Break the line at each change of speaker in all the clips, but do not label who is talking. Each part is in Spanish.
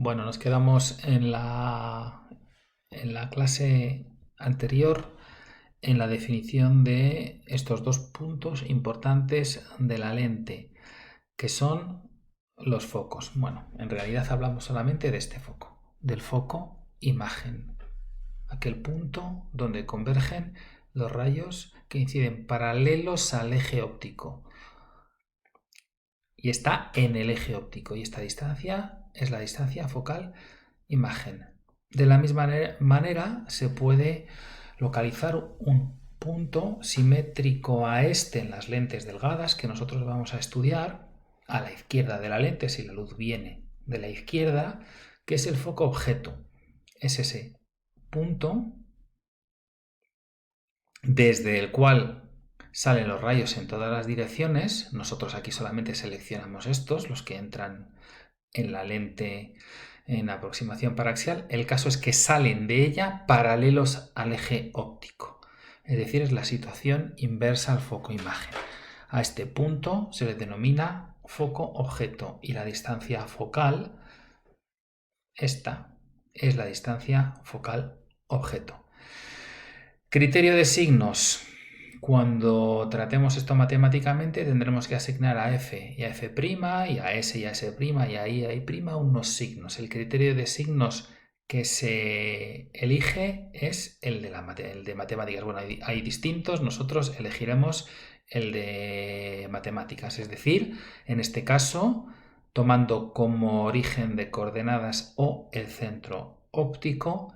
Bueno, nos quedamos en la clase anterior en la definición de estos dos puntos importantes de la lente, que son los focos. Bueno, en realidad hablamos solamente de este foco, del foco imagen, aquel punto donde convergen los rayos que inciden paralelos al eje óptico. Y está en el eje óptico, y esta distancia es la distancia focal imagen. De la misma manera se puede localizar un punto simétrico a este en las lentes delgadas que nosotros vamos a estudiar a la izquierda de la lente si la luz viene de la izquierda, que es el foco objeto. Es ese punto desde el cual salen los rayos en todas las direcciones. Nosotros aquí solamente seleccionamos estos, los que entran en la lente en aproximación paraxial. El caso es que salen de ella paralelos al eje óptico, es decir, es la situación inversa al foco imagen. A este punto se le denomina foco objeto y la distancia focal, esta es la distancia focal objeto. Criterio de signos. Cuando tratemos esto matemáticamente tendremos que asignar a f y a f' y a s y a s' y a i y a i' unos signos. El criterio de signos que se elige es el de matemáticas. Bueno, hay distintos, nosotros elegiremos el de matemáticas, es decir, en este caso, tomando como origen de coordenadas o el centro óptico,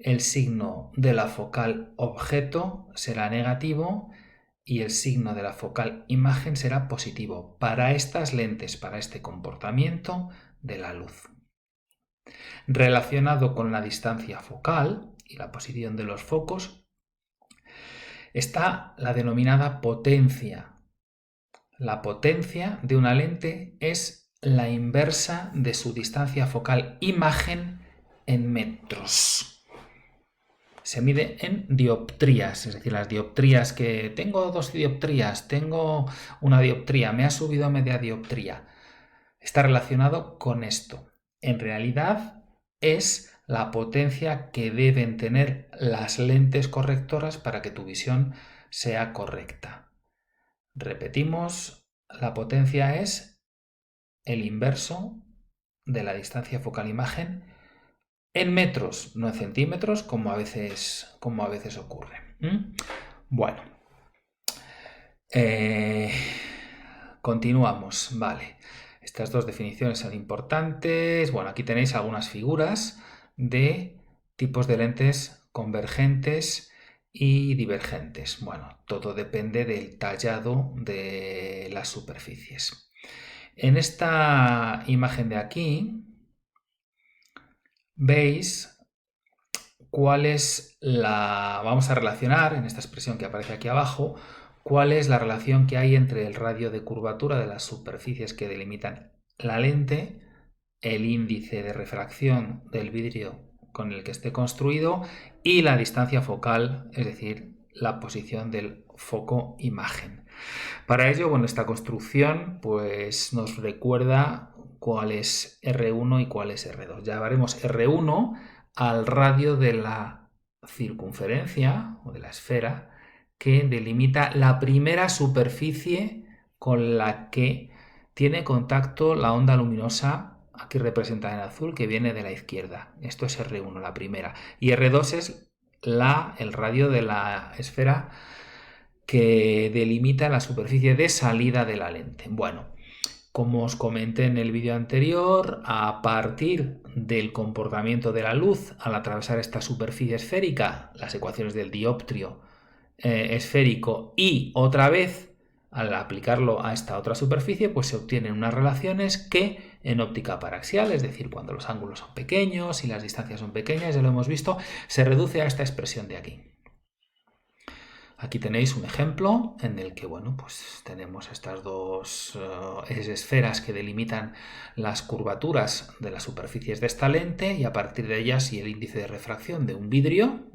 el signo de la focal objeto será negativo y el signo de la focal imagen será positivo para estas lentes, para este comportamiento de la luz. Relacionado con la distancia focal y la posición de los focos está la denominada potencia. La potencia de una lente es la inversa de su distancia focal imagen en metros. Se mide en dioptrías, es decir, las dioptrías que tengo 2 dioptrías, tengo una dioptría, me ha subido a media dioptría. Está relacionado con esto. En realidad es la potencia que deben tener las lentes correctoras para que tu visión sea correcta. Repetimos, la potencia es el inverso de la distancia focal imagen en metros, no en centímetros, como a veces ocurre. Bueno, continuamos. Vale, estas dos definiciones son importantes. Bueno, aquí tenéis algunas figuras de tipos de lentes convergentes y divergentes. Bueno, todo depende del tallado de las superficies. En esta imagen de aquí veis cuál es vamos a relacionar en esta expresión que aparece aquí abajo, cuál es la relación que hay entre el radio de curvatura de las superficies que delimitan la lente, el índice de refracción del vidrio con el que esté construido y la distancia focal, es decir, la posición del foco imagen. Para ello, bueno, esta construcción pues nos recuerda cuál es R1 y cuál es R2. Llamaremos R1 al radio de la circunferencia o de la esfera que delimita la primera superficie con la que tiene contacto la onda luminosa, aquí representada en azul, que viene de la izquierda. Esto es R1, la primera. Y R2 es el radio de la esfera que delimita la superficie de salida de la lente. Bueno, como os comenté en el vídeo anterior, a partir del comportamiento de la luz al atravesar esta superficie esférica, las ecuaciones del dioptrio esférico y otra vez al aplicarlo a esta otra superficie, pues se obtienen unas relaciones que en óptica paraxial, es decir, cuando los ángulos son pequeños y las distancias son pequeñas, ya lo hemos visto, se reduce a esta expresión de aquí. Aquí tenéis un ejemplo en el que, bueno, pues tenemos estas dos esferas que delimitan las curvaturas de las superficies de esta lente y a partir de ellas y el índice de refracción de un vidrio,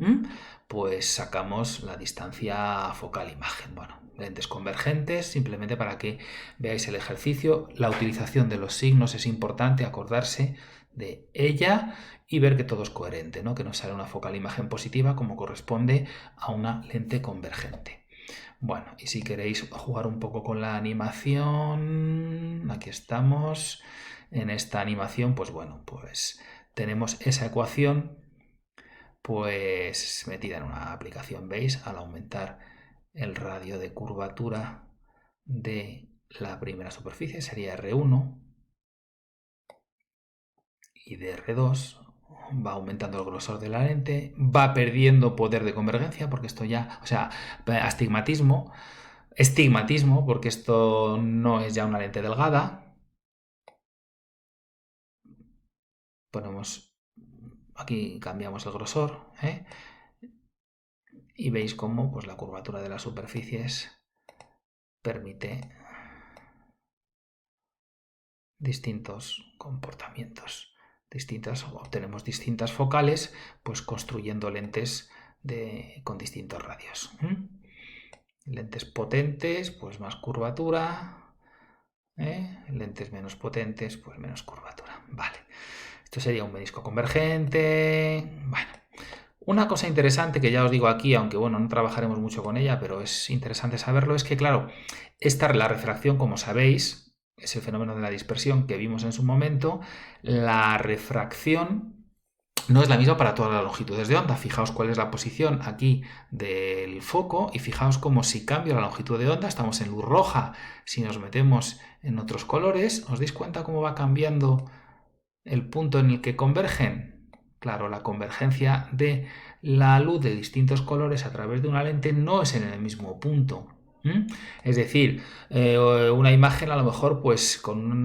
pues sacamos la distancia focal-imagen. Bueno, lentes convergentes, simplemente para que veáis el ejercicio. La utilización de los signos es importante, acordarse de ella y ver que todo es coherente, ¿no? Que nos sale una focal-imagen positiva como corresponde a una lente convergente. Bueno, y si queréis jugar un poco con la animación, aquí estamos. En esta animación, pues bueno, pues tenemos esa ecuación pues metida en una aplicación, ¿veis? Al aumentar el radio de curvatura de la primera superficie sería R1 y de R2 va aumentando el grosor de la lente, va perdiendo poder de convergencia porque esto ya, o sea, estigmatismo porque esto no es ya una lente delgada. Ponemos aquí, cambiamos el grosor, ¿eh? Y veis cómo pues, la curvatura de las superficies permite distintos comportamientos. Obtenemos distintas focales, pues construyendo lentes con distintos radios. Lentes potentes, pues más curvatura. Lentes menos potentes, pues menos curvatura. Vale. Esto sería un menisco convergente. Bueno. Una cosa interesante que ya os digo aquí, aunque bueno, no trabajaremos mucho con ella, pero es interesante saberlo, es que claro, la refracción, como sabéis, es el fenómeno de la dispersión que vimos en su momento. La refracción no es la misma para todas las longitudes de onda. Fijaos cuál es la posición aquí del foco y fijaos como si cambio la longitud de onda, estamos en luz roja. Si nos metemos en otros colores, ¿os dais cuenta cómo va cambiando el punto en el que convergen? Claro, la convergencia de la luz de distintos colores a través de una lente no es en el mismo punto. Es decir, una imagen a lo mejor pues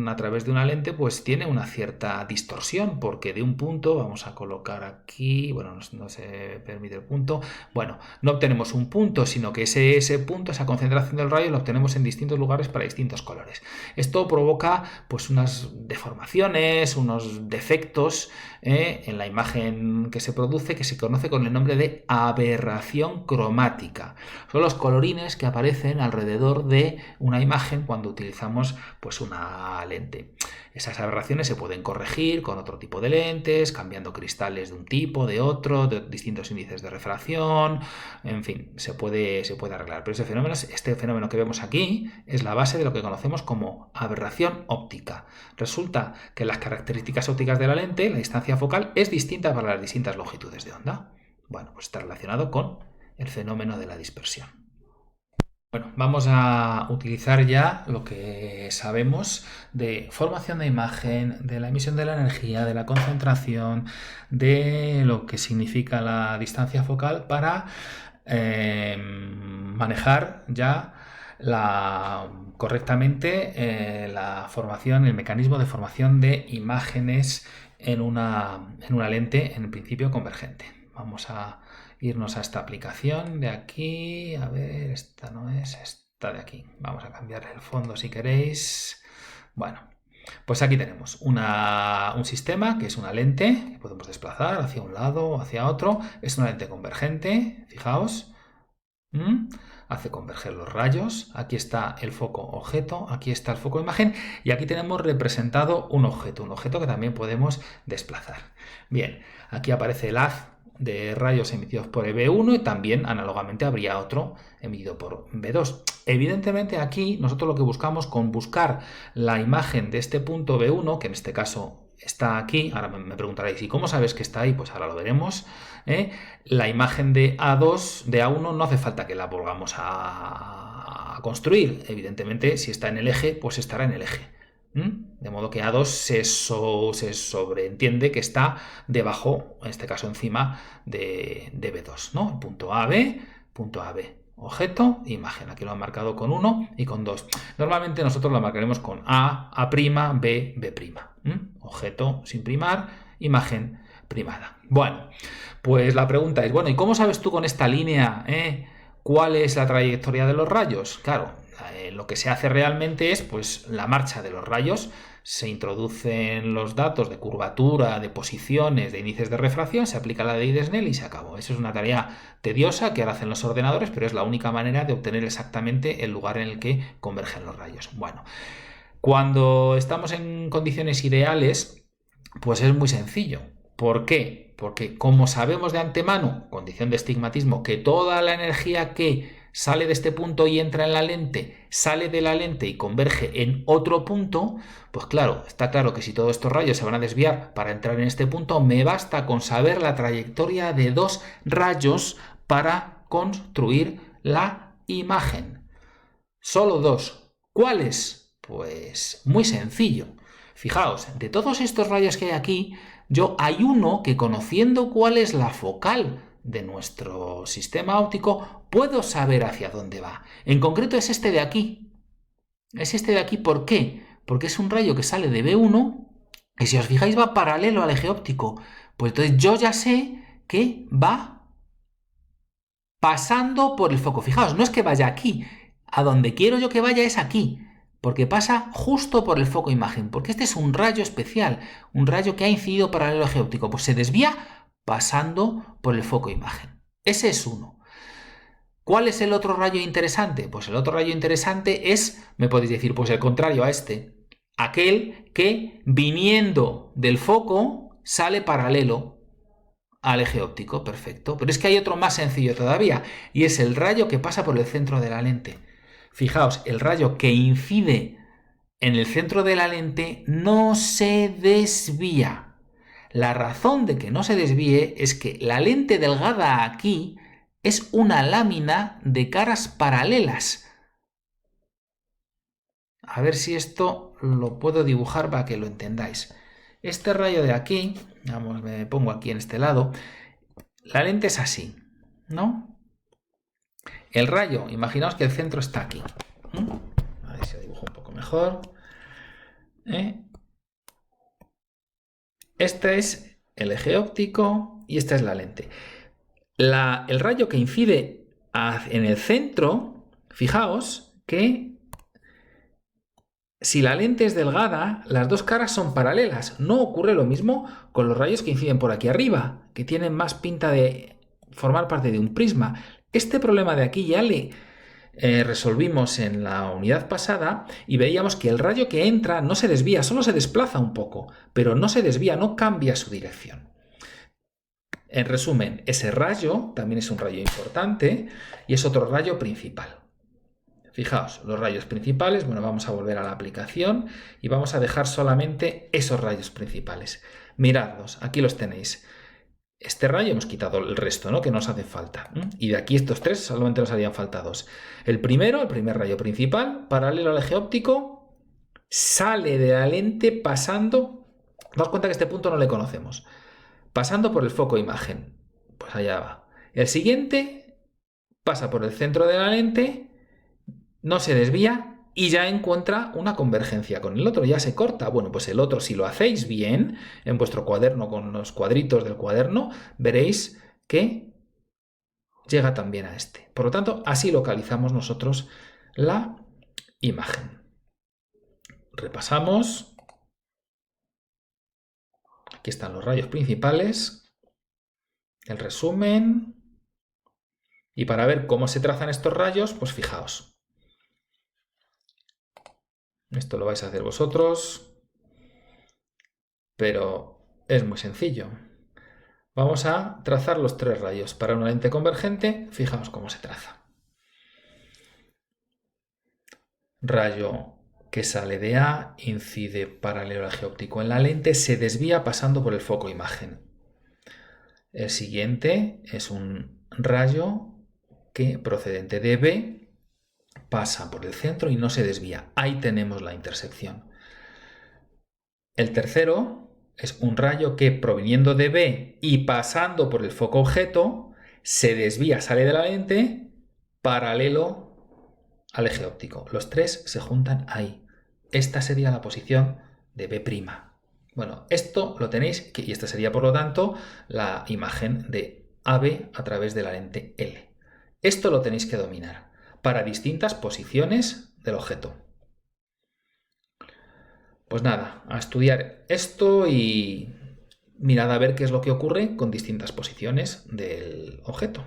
a través de una lente pues tiene una cierta distorsión porque de un punto, vamos a colocar aquí, bueno, no se permite el punto, bueno, no obtenemos un punto, sino que ese punto, esa concentración del rayo la obtenemos en distintos lugares para distintos colores. Esto provoca pues unas deformaciones, unos defectos en la imagen que se produce, que se conoce con el nombre de aberración cromática. Son los colorines que aparecen alrededor de una imagen cuando utilizamos pues una lente. Esas aberraciones se pueden corregir con otro tipo de lentes, cambiando cristales de un tipo, de otro, de distintos índices de refracción, en fin, se puede arreglar. Pero este fenómeno que vemos aquí es la base de lo que conocemos como aberración óptica. Resulta que las características ópticas de la lente, la distancia focal, es distinta para las distintas longitudes de onda. Bueno, pues está relacionado con el fenómeno de la dispersión. Bueno, vamos a utilizar ya lo que sabemos de formación de imagen, de la emisión de la energía, de la concentración, de lo que significa la distancia focal para manejar ya correctamente la formación, el mecanismo de formación de imágenes en una lente en principio convergente. Vamos a irnos a esta aplicación de aquí, a ver, esta no es, esta de aquí. Vamos a cambiar el fondo si queréis. Bueno, pues aquí tenemos un sistema que es una lente que podemos desplazar hacia un lado o hacia otro. Es una lente convergente, fijaos. Hace converger los rayos. Aquí está el foco objeto, aquí está el foco imagen y aquí tenemos representado un objeto que también podemos desplazar. Bien, aquí aparece el haz de rayos emitidos por B1 y también análogamente habría otro emitido por B2. Evidentemente aquí nosotros lo que buscamos con buscar la imagen de este punto B1, que en este caso está aquí, ahora me preguntaréis, ¿y cómo sabes que está ahí? Pues ahora lo veremos. La imagen de A2, de A1, no hace falta que la volvamos a construir. Evidentemente, si está en el eje, pues estará en el eje. De modo que A2 se sobreentiende que está debajo, en este caso encima de B2, ¿no? Punto AB, objeto, imagen. Aquí lo han marcado con 1 y con 2. Normalmente nosotros lo marcaremos con A, A', B, B'. Objeto sin primar, imagen primada. Bueno, pues la pregunta es, bueno, ¿y cómo sabes tú con esta línea cuál es la trayectoria de los rayos? Claro, lo que se hace realmente es pues la marcha de los rayos se introducen los datos de curvatura, de posiciones, de índices de refracción, se aplica la ley de Snell y se acabó. Eso es una tarea tediosa que ahora hacen los ordenadores, pero es la única manera de obtener exactamente el lugar en el que convergen los rayos. Bueno, cuando estamos en condiciones ideales, pues es muy sencillo. ¿Por qué? Porque como sabemos de antemano, condición de estigmatismo, que toda la energía que sale de este punto y entra en la lente, sale de la lente y converge en otro punto, pues claro, está claro que si todos estos rayos se van a desviar para entrar en este punto, me basta con saber la trayectoria de dos rayos para construir la imagen. Solo dos. ¿Cuáles? Pues muy sencillo. Fijaos, de todos estos rayos que hay aquí, hay uno que, conociendo cuál es la focal de nuestro sistema óptico, puedo saber hacia dónde va. En concreto es este de aquí. Es este de aquí, ¿por qué? Porque es un rayo que sale de B1 y, si os fijáis, va paralelo al eje óptico. Pues entonces yo ya sé que va pasando por el foco. Fijaos, no es que vaya aquí. A donde quiero yo que vaya es aquí, porque pasa justo por el foco imagen, porque este es un rayo especial, un rayo que ha incidido paralelo al eje óptico, pues se desvía pasando por el foco imagen. Ese es uno. ¿Cuál es el otro rayo interesante? Pues el otro rayo interesante es, me podéis decir, pues el contrario a este. Aquel que, viniendo del foco, sale paralelo al eje óptico. Perfecto. Pero es que hay otro más sencillo todavía, y es el rayo que pasa por el centro de la lente. Fijaos, el rayo que incide en el centro de la lente no se desvía. La razón de que no se desvíe es que la lente delgada aquí es una lámina de caras paralelas. A ver si esto lo puedo dibujar para que lo entendáis. Este rayo de aquí, vamos, me pongo aquí en este lado, la lente es así, ¿no? El rayo, imaginaos que el centro está aquí. A ver si lo dibujo un poco mejor. Este es el eje óptico y esta es la lente. El rayo que incide en el centro, fijaos que si la lente es delgada, las dos caras son paralelas. No ocurre lo mismo con los rayos que inciden por aquí arriba, que tienen más pinta de formar parte de un prisma. Este problema de aquí ya le resolvimos en la unidad pasada y veíamos que el rayo que entra no se desvía, solo se desplaza un poco, pero no se desvía, no cambia su dirección. En resumen, ese rayo también es un rayo importante y es otro rayo principal. Fijaos, los rayos principales, bueno, vamos a volver a la aplicación y vamos a dejar solamente esos rayos principales. Miradlos, aquí los tenéis. Este rayo hemos quitado el resto, ¿no? Que nos hace falta. Y de aquí estos tres solamente nos harían falta dos. El primer rayo principal, paralelo al eje óptico, sale de la lente pasando... Daos cuenta que este punto no le conocemos. Pasando por el foco imagen. Pues allá va. El siguiente pasa por el centro de la lente, no se desvía y ya encuentra una convergencia con el otro, ya se corta. Bueno, pues el otro, si lo hacéis bien en vuestro cuaderno con los cuadritos del cuaderno, veréis que llega también a este. Por lo tanto, así localizamos nosotros la imagen. Repasamos. Aquí están los rayos principales, el resumen. Y para ver cómo se trazan estos rayos, pues fijaos. Esto lo vais a hacer vosotros, pero es muy sencillo. Vamos a trazar los tres rayos. Para una lente convergente, fijaos cómo se traza. Rayo que sale de A, incide paralelo al eje óptico en la lente, se desvía pasando por el foco imagen. El siguiente es un rayo que, procedente de B, pasa por el centro y no se desvía. Ahí tenemos la intersección. El tercero es un rayo que, proviniendo de B y pasando por el foco objeto, se desvía, sale de la lente, paralelo al eje óptico. Los tres se juntan ahí. Esta sería la posición de B'. Bueno, esto lo tenéis, y esta sería, por lo tanto, la imagen de AB a través de la lente L. Esto lo tenéis que dominar para distintas posiciones del objeto. Pues nada, a estudiar esto y mirad a ver qué es lo que ocurre con distintas posiciones del objeto.